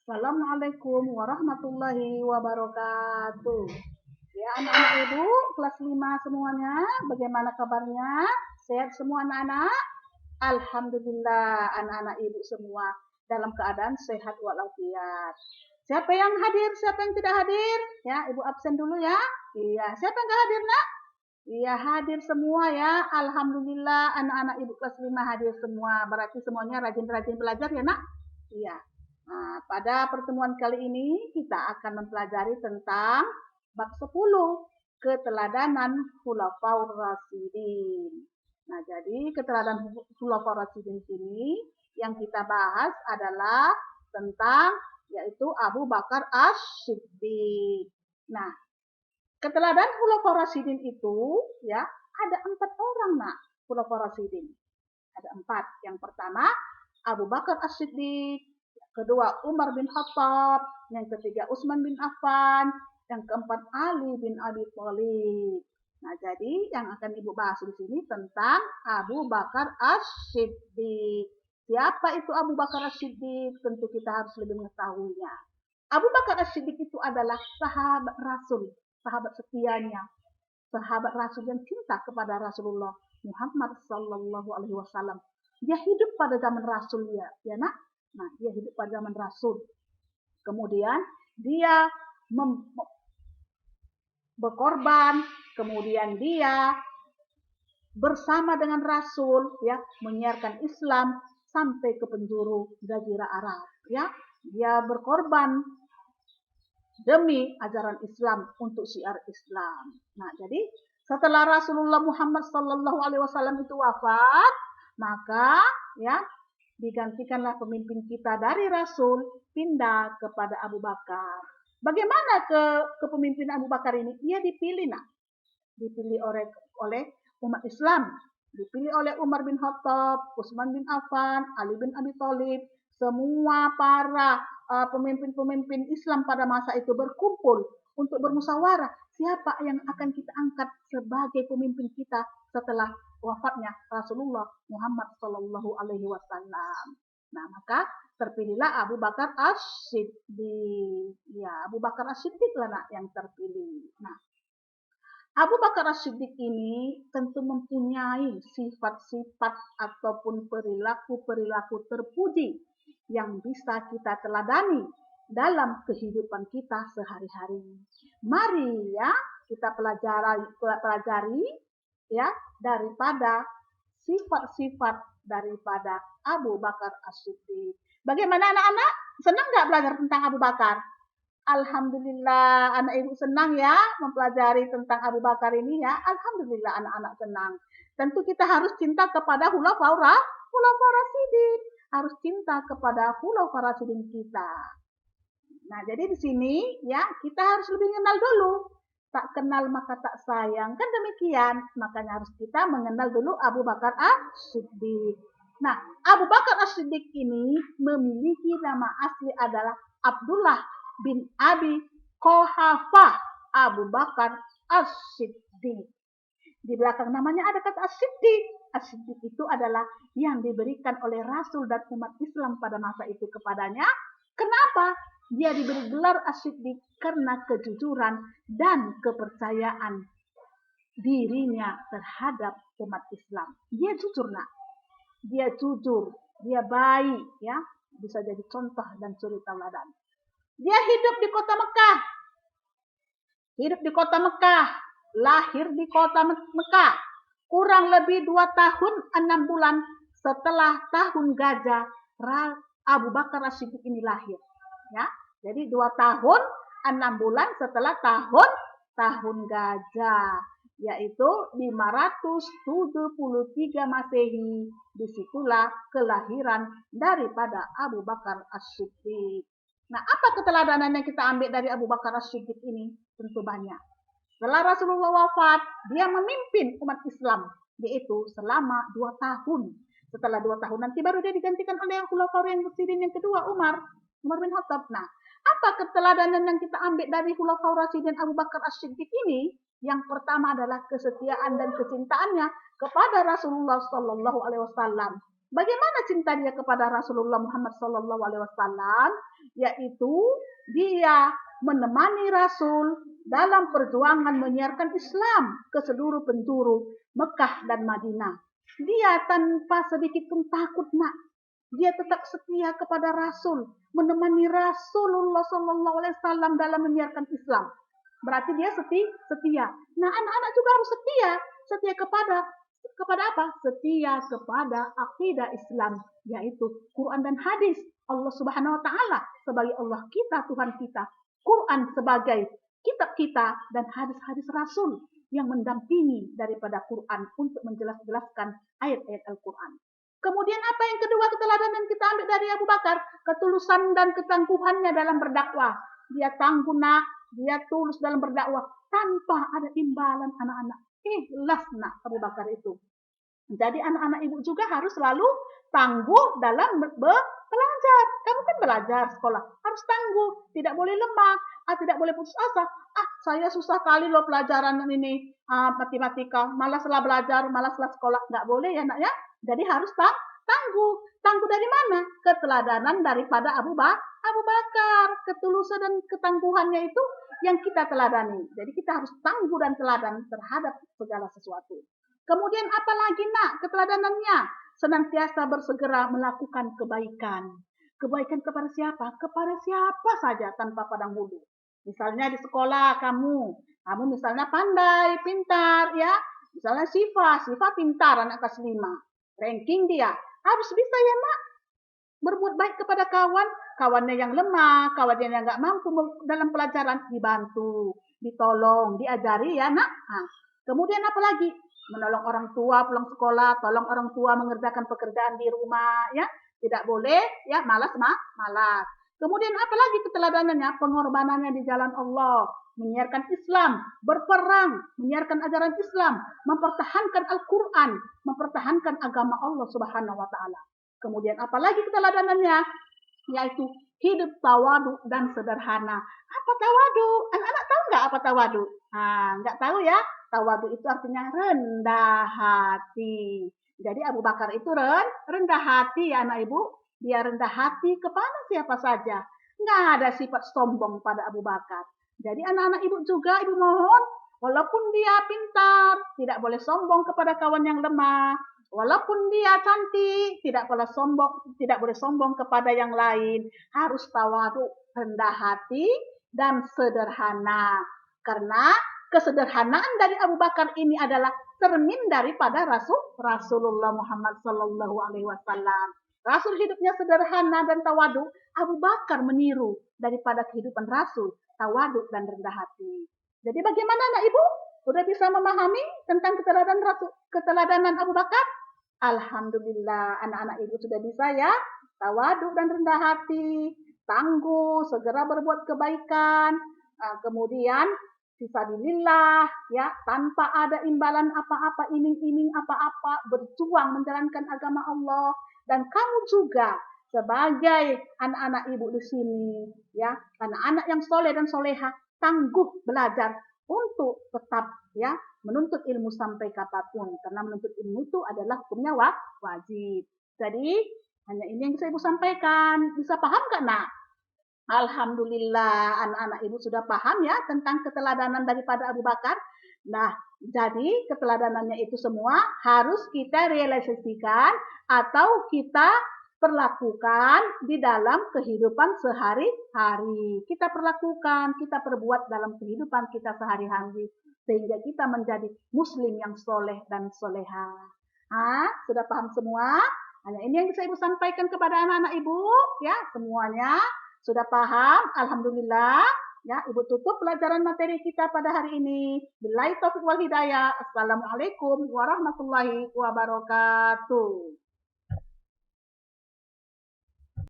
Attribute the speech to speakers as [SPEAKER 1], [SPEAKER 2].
[SPEAKER 1] Assalamualaikum warahmatullahi wabarakatuh. Ya, anak-anak ibu kelas 5 semuanya, bagaimana kabarnya? Sehat semua anak-anak? Alhamdulillah anak-anak ibu semua dalam keadaan sehat walafiat. Siapa yang hadir, siapa yang tidak hadir? Ya, ibu absen dulu ya. Iya, siapa yang tidak hadir nak? Iya, hadir semua ya. Alhamdulillah anak-anak ibu kelas 5 hadir semua. Berarti semuanya rajin-rajin belajar ya nak? Iya. Nah, pada pertemuan kali ini kita akan mempelajari tentang bab 10, keteladanan Khulafaur Rasyidin. Nah, jadi keteladanan Khulafaur Rasyidin ini yang kita bahas adalah tentang yaitu Abu Bakar As-Siddiq. Nah, keteladanan Khulafaur Rasyidin itu ya ada 4 orang nak Khulafaur Rasyidin. Ada 4. Yang pertama Abu Bakar As-Siddiq, kedua Umar bin Khattab, yang ketiga Utsman bin Affan, yang keempat Ali bin Abi Thalib. Nah, jadi yang akan Ibu bahas di sini tentang Abu Bakar As-Siddiq. Siapa itu Abu Bakar As-Siddiq? Tentu kita harus lebih mengetahuinya. Abu Bakar As-Siddiq itu adalah sahabat Rasul, sahabat setianya, sahabat Rasul yang cinta kepada Rasulullah Muhammad Sallallahu Alaihi Wasallam. Dia hidup pada zaman Rasul ya nak. Nah, dia hidup pada zaman Rasul. Kemudian dia berkorban, kemudian dia bersama dengan Rasul ya menyiarkan Islam sampai ke penjuru Jazirah Arab ya. Dia berkorban demi ajaran Islam untuk syiar Islam. Nah, jadi setelah Rasulullah Muhammad Sallallahu Alaihi Wasallam itu wafat, maka ya digantikanlah pemimpin kita dari Rasul pindah kepada Abu Bakar. Bagaimana kepemimpinan Abu Bakar ini? Dia dipilih dipilih oleh umat Islam, dipilih oleh Umar bin Khattab, Utsman bin Affan, Ali bin Abi Thalib, semua para pemimpin-pemimpin Islam pada masa itu berkumpul untuk bermusyawarah siapa yang akan kita angkat sebagai pemimpin kita setelah wafatnya Rasulullah Muhammad Sallallahu Alaihi Wasallam. Nah, maka terpilihlah Abu Bakar As-Siddiq. Ya, Abu Bakar As-Siddiq lah yang terpilih. Nah, Abu Bakar As-Siddiq ini tentu mempunyai sifat-sifat ataupun perilaku-perilaku terpuji yang bisa kita teladani dalam kehidupan kita sehari-hari. Mari ya kita pelajari ya daripada sifat-sifat daripada Abu Bakar As-Siddiq. Bagaimana anak-anak? Senang nggak belajar tentang Abu Bakar? Alhamdulillah anak ibu senang ya mempelajari tentang Abu Bakar ini ya. Alhamdulillah anak-anak senang. Tentu kita harus cinta kepada Khulafaur Rasyidin. Harus cinta kepada Khulafaur Rasyidin kita. Nah, jadi di sini ya kita harus lebih kenal dulu. Tak kenal maka tak sayang. Kan demikian. Makanya harus kita mengenal dulu Abu Bakar As-Siddiq. Nah, Abu Bakar As-Siddiq ini memiliki nama asli adalah Abdullah bin Abi Quhafah Abu Bakar As-Siddiq. Di belakang namanya ada kata As-Siddiq. As-Siddiq itu adalah yang diberikan oleh Rasul dan umat Islam pada masa itu kepadanya. Kenapa? Dia diberi gelar As-Siddiq karena kejujuran dan kepercayaan dirinya terhadap umat Islam. Dia jujur nak. Dia jujur, dia baik ya, bisa jadi contoh dan suri tauladan. Dia hidup di kota Mekah. Hidup di kota Mekah, lahir di kota Mekah. Kurang lebih 2 tahun 6 bulan setelah tahun gajah Abu Bakar As-Siddiq ini lahir. Ya, jadi 2 tahun 6 bulan setelah tahun gajah, yaitu 573 Masehi. Disitulah kelahiran daripada Abu Bakar As-Siddiq. Nah, apa keteladanan yang kita ambil dari Abu Bakar As-Siddiq ini? Tentu banyak. Setelah Rasulullah wafat, dia memimpin umat Islam, yaitu selama 2 tahun. Setelah 2 tahun nanti baru dia digantikan oleh Khulafaur Rasyidin yang kedua, Umar bin Khattab. Nah, apa keteladanan yang kita ambil dari Khulafaur Rasyidin Abu Bakar As-Siddiq ini? Yang pertama adalah kesetiaan dan kecintaannya kepada Rasulullah Sallallahu Alaihi Wasallam. Bagaimana cinta dia kepada Rasulullah Muhammad sallallahu alaihi wasallam? Yaitu dia menemani Rasul dalam perjuangan menyiarkan Islam ke seluruh penjuru Mekah dan Madinah. Dia tanpa sedikit pun takut, nak. Dia tetap setia kepada Rasul, menemani Rasulullah sallallahu alaihi wasallam dalam menyiarkan Islam. Berarti dia setia. Nah, anak-anak juga harus setia. Setia kepada apa? Setia kepada akidah Islam, yaitu Quran dan hadis. Allah Subhanahu wa taala sebagai Allah kita, Tuhan kita. Quran sebagai kitab kita dan hadis-hadis Rasul yang mendampingi daripada Quran untuk menjelaskan ayat-ayat Al-Quran. Kemudian apa yang kedua keteladanan kita ambil dari Abu Bakar? Ketulusan dan ketangguhannya dalam berdakwah. Dia tangguh, nak. Dia tulus dalam berdakwah tanpa ada imbalan, anak-anak. Ikhlas, nak, Abu Bakar itu. Jadi anak-anak ibu juga harus selalu tangguh dalam belajar. Kamu kan belajar sekolah, harus tangguh, tidak boleh lemah, tidak boleh putus asa. Saya susah kali loh pelajaran ini, matematika, malaslah belajar, malaslah sekolah. Nggak boleh ya, nak ya. Jadi harus tangguh. Tangguh dari mana? Keteladanan daripada Abu Bakar. Ketulusan dan ketangguhannya itu yang kita teladani. Jadi kita harus tangguh dan teladan terhadap segala sesuatu. Kemudian apa lagi, nak, keteladanannya? Senantiasa bersegera melakukan kebaikan. Kebaikan kepada siapa? Kepada siapa saja tanpa pandang bulu. Misalnya di sekolah kamu misalnya pandai, pintar, ya. Misalnya Sifa pintar, anak kelas 5. Ranking dia. Harus bisa ya, nak. Berbuat baik kepada kawannya yang lemah, kawannya yang nggak mampu dalam pelajaran, dibantu, ditolong, diajari ya, nak. Kemudian apa lagi? Menolong orang tua pulang sekolah, tolong orang tua mengerjakan pekerjaan di rumah, ya. Tidak boleh, ya, malas. Kemudian apa lagi keteladanannya? Pengorbanannya di jalan Allah, menyiarkan Islam, berperang, menyiarkan ajaran Islam, mempertahankan Al-Quran, mempertahankan agama Allah Subhanahu wa taala. Kemudian apa lagi keteladanannya? Yaitu hidup tawadu dan sederhana. Apa tawadu? Anak-anak tahu nggak apa tawadu? Nggak tahu ya. Tawadu itu artinya rendah hati. Jadi Abu Bakar itu rendah hati ya, anak ibu. Dia rendah hati kepada siapa saja. Nggak ada sifat sombong pada Abu Bakar. Jadi anak-anak ibu juga, ibu mohon, walaupun dia pintar, tidak boleh sombong kepada kawan yang lemah. Walaupun dia cantik, tidak boleh sombong kepada yang lain. Harus tawadu, rendah hati, dan sederhana. Karena kesederhanaan dari Abu Bakar ini adalah cermin daripada Rasulullah Muhammad sallallahu alaihi wasallam. Rasul hidupnya sederhana dan tawadu. Abu Bakar meniru daripada kehidupan Rasul, tawadu dan rendah hati. Jadi bagaimana, anak ibu? Sudah bisa memahami tentang keteladanan Abu Bakar? Alhamdulillah, anak-anak ibu sudah bisa ya. Tawadu dan rendah hati, tangguh, segera berbuat kebaikan, kemudian fisabilillah, ya, tanpa ada imbalan apa-apa, iming-iming apa-apa, berjuang menjalankan agama Allah. Dan kamu juga sebagai anak-anak ibu di sini, ya, anak-anak yang soleh dan soleha, tangguh belajar untuk tetap, ya, menuntut ilmu sampai kapanpun. Karena menuntut ilmu itu adalah hukumnya wajib. Jadi hanya ini yang bisa ibu sampaikan. Bisa paham nggak, nak? Alhamdulillah, anak-anak ibu sudah paham ya tentang keteladanan daripada Abu Bakar. Nah, jadi keteladanannya itu semua harus kita realisasikan atau kita perlakukan di dalam kehidupan sehari-hari. Kita perlakukan, kita perbuat dalam kehidupan kita sehari-hari. Sehingga kita menjadi muslim yang soleh dan soleha. Sudah paham semua? Hanya ini yang bisa ibu sampaikan kepada anak-anak ibu. Ya, semuanya sudah paham? Alhamdulillah. Ya, ibu tutup pelajaran materi kita pada hari ini. Billahi taufiq wal hidayah. Assalamualaikum warahmatullahi wabarakatuh.